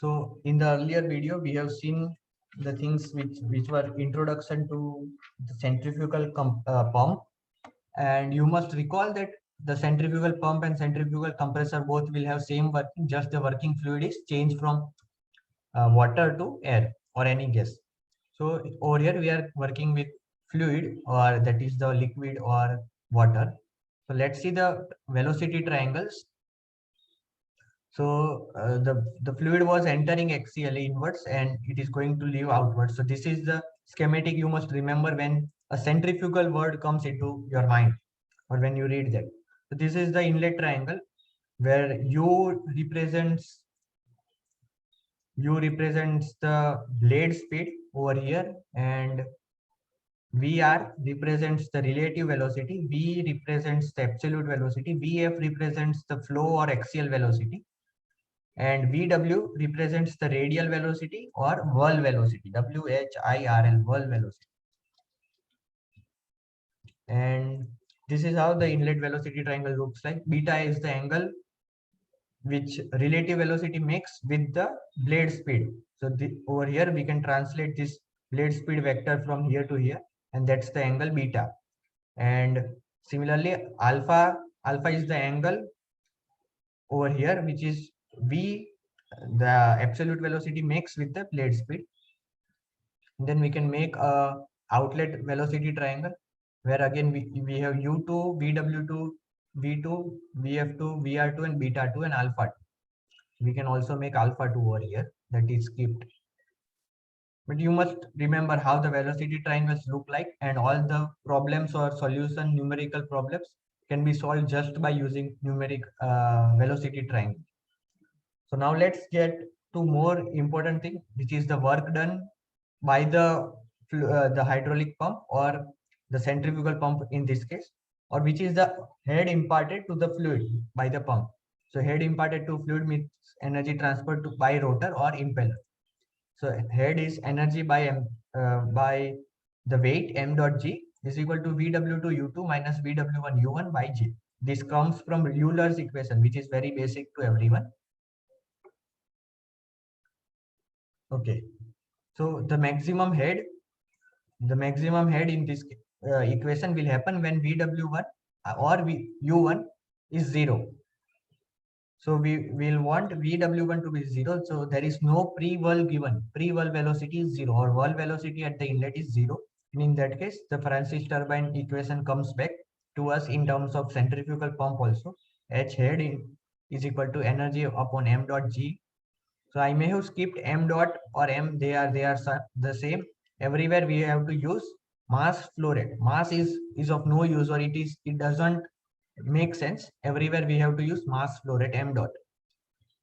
So in the earlier video, we have seen the things which were introduction to the centrifugal pump, and you must recall that the centrifugal pump and centrifugal compressor both will have same working, just the working fluid is changed from water to air or any gas. So over here we are working with fluid, or that is the liquid or water. So let's see the velocity triangles. So the fluid was entering axially inwards and it is going to leave outwards. So this is the schematic you must remember when a centrifugal word comes into your mind or when you read that. So this is the inlet triangle where U represents the blade speed over here, and VR represents the relative velocity, V represents the absolute velocity, VF represents the flow or axial velocity, and VW represents the radial velocity or whirl velocity, WHIRL, whirl velocity. And this is how the inlet velocity triangle looks like. Beta is the angle which relative velocity makes with the blade speed. So over here we can translate this blade speed vector from here to here, and that's the angle beta. And similarly, alpha is the angle over here, which is V, the absolute velocity makes with the blade speed. And then we can make a outlet velocity triangle where again we have U2, VW2, V2, VF2, VR2, and beta 2 and alpha 2. We can also make alpha 2 over here, that is skipped. But you must remember how the velocity triangles look like, and all the problems or solution numerical problems can be solved just by using numeric velocity triangle. So now let's get to more important thing, which is the work done by the hydraulic pump or the centrifugal pump in this case, or which is the head imparted to the fluid by the pump. So head imparted to fluid means energy transferred to by rotor or impeller. So head is energy by the weight m dot g is equal to VW2 U2 minus VW1 U1 by G. This comes from Euler's equation, which is very basic to everyone. Okay, so the maximum head in this equation will happen when VW1 or U1 is 0. So we will want VW1 to be 0. So there is no pre-whirl given. Pre-whirl velocity is 0, or whirl velocity at the inlet is 0. And in that case, the Francis turbine equation comes back to us in terms of centrifugal pump also. H head is equal to energy upon m dot g. So I may have skipped m dot or m. They are the same. Everywhere we have to use mass flow rate. Mass is of no use, or it doesn't make sense. Everywhere we have to use mass flow rate m dot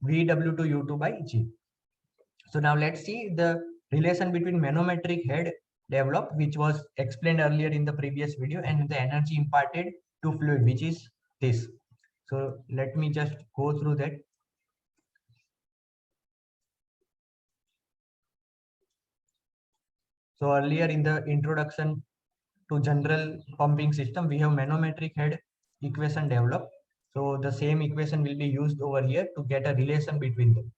VW2 U2 by G. So now let's see the relation between manometric head developed, which was explained earlier in the previous video, and the energy imparted to fluid, which is this. So let me just go through that. So earlier in the introduction to general pumping system, we have manometric head equation developed. So the same equation will be used over here to get a relation between them.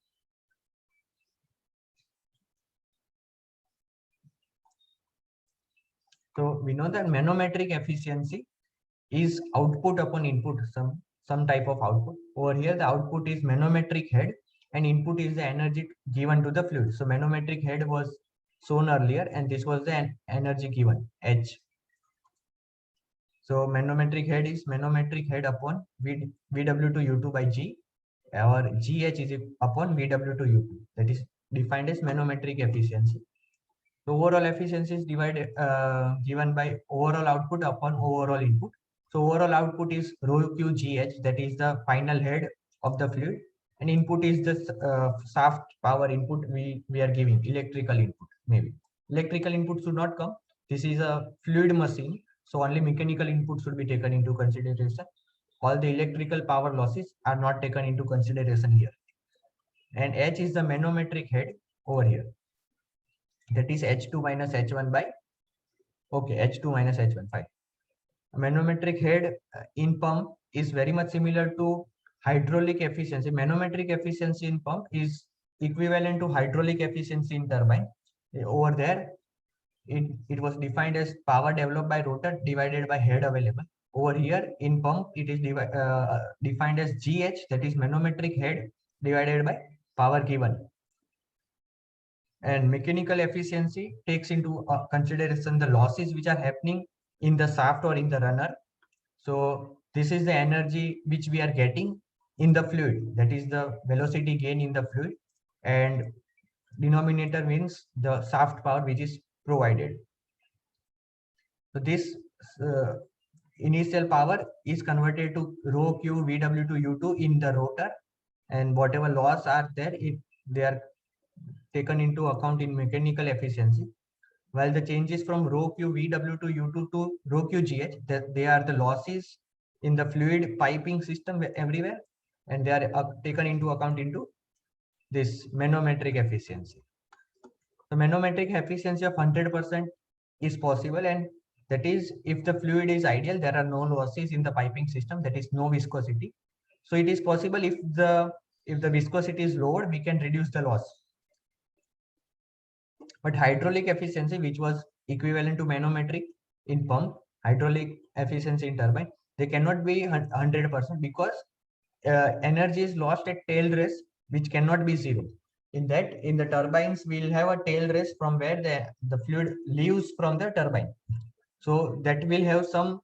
So we know that manometric efficiency is output upon input, some type of output. Over here, the output is manometric head and input is the energy given to the fluid. So manometric head was shown earlier, and this was the energy given, H. So manometric head is manometric head upon VW2 U2 by G, or GH is upon VW2 U2. That is defined as manometric efficiency. The overall efficiency is given by overall output upon overall input. So overall output is rho Q GH, that is the final head of the fluid, and input is the shaft power input we are giving, electrical input maybe. Electrical input should not come. This is a fluid machine, so only mechanical input should be taken into consideration. All the electrical power losses are not taken into consideration here. And H is the manometric head over here. That is H2 minus H1 by, okay, H2 minus H1, fine. Manometric head in pump is very much similar to hydraulic efficiency. Manometric efficiency in pump is equivalent to hydraulic efficiency in turbine. Over there, it was defined as power developed by rotor divided by head available. Over here in pump, it is defined as GH, that is manometric head, divided by power given. And mechanical efficiency takes into consideration the losses which are happening in the shaft or in the runner. So this is the energy which we are getting in the fluid, that is the velocity gain in the fluid, and denominator means the shaft power which is provided. So this uh, initial power is converted to rho q vw to u2 in the rotor, and whatever loss are there, they are taken into account in mechanical efficiency, while the changes from rho q vw to u2 to rho q gh, that they are the losses in the fluid piping system everywhere, and they are taken into account into this manometric efficiency. The manometric efficiency of 100% is possible, and that is if the fluid is ideal, there are no losses in the piping system, that is no viscosity. So it is possible if the viscosity is lower, we can reduce the loss. But hydraulic efficiency, which was equivalent to manometric in pump, hydraulic efficiency in turbine, they cannot be 100% because energy is lost at tail race, which cannot be zero. In the turbines, we'll have a tail race from where the fluid leaves from the turbine. So that will have some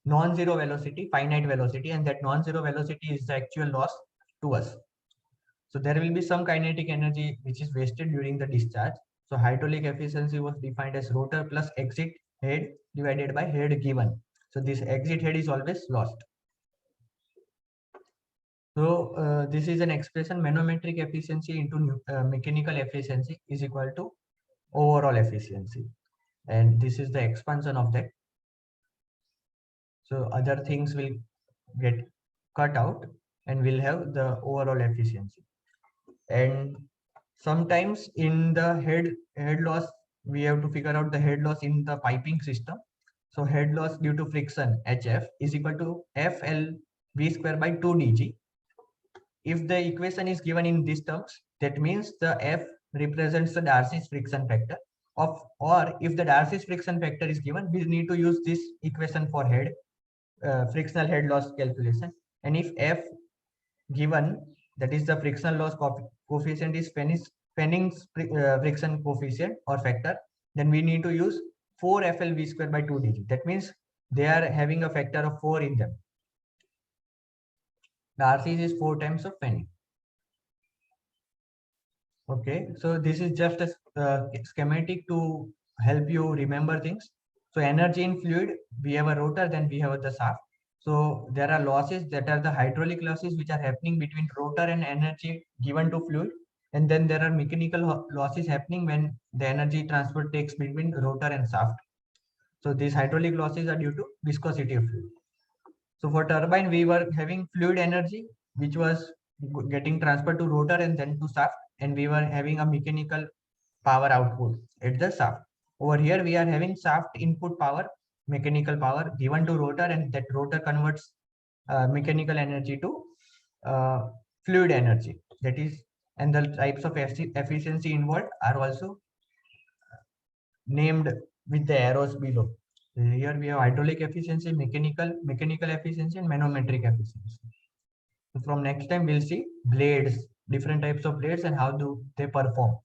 non-zero velocity, finite velocity, and that non-zero velocity is the actual loss to us. So there will be some kinetic energy which is wasted during the discharge. So hydraulic efficiency was defined as rotor plus exit head divided by head given. So this exit head is always lost. So this is an expression: manometric efficiency into mechanical efficiency is equal to overall efficiency, and this is the expansion of that. So other things will get cut out and we'll have the overall efficiency. And sometimes in the head loss, we have to figure out the head loss in the piping system. So head loss due to friction, HF, is equal to FLV square by 2dg. If the equation is given in these terms, that means the F represents the Darcy's friction factor or if the Darcy's friction factor is given, we need to use this equation for head frictional head loss calculation. And if F given, that is the frictional loss coefficient is Fanning's friction coefficient or factor, then we need to use 4 FLV square by 2dg. That means they are having a factor of 4 in them. Darcy's is 4 times of Fanning. Okay, so this is just a schematic to help you remember things. So energy in fluid, we have a rotor, then we have the shaft. So there are losses that are the hydraulic losses which are happening between rotor and energy given to fluid. And then there are mechanical losses happening when the energy transfer takes between rotor and shaft. So these hydraulic losses are due to viscosity of fluid. So for turbine, we were having fluid energy, which was getting transferred to rotor and then to shaft. And we were having a mechanical power output at the shaft. Over here, we are having shaft input power, mechanical power given to rotor, and that rotor converts mechanical energy to fluid energy. That is, and the types of efficiency involved are also named with the arrows below. Here we have hydraulic efficiency, mechanical efficiency, and manometric efficiency. So from next time, we'll see blades, different types of blades and how do they perform.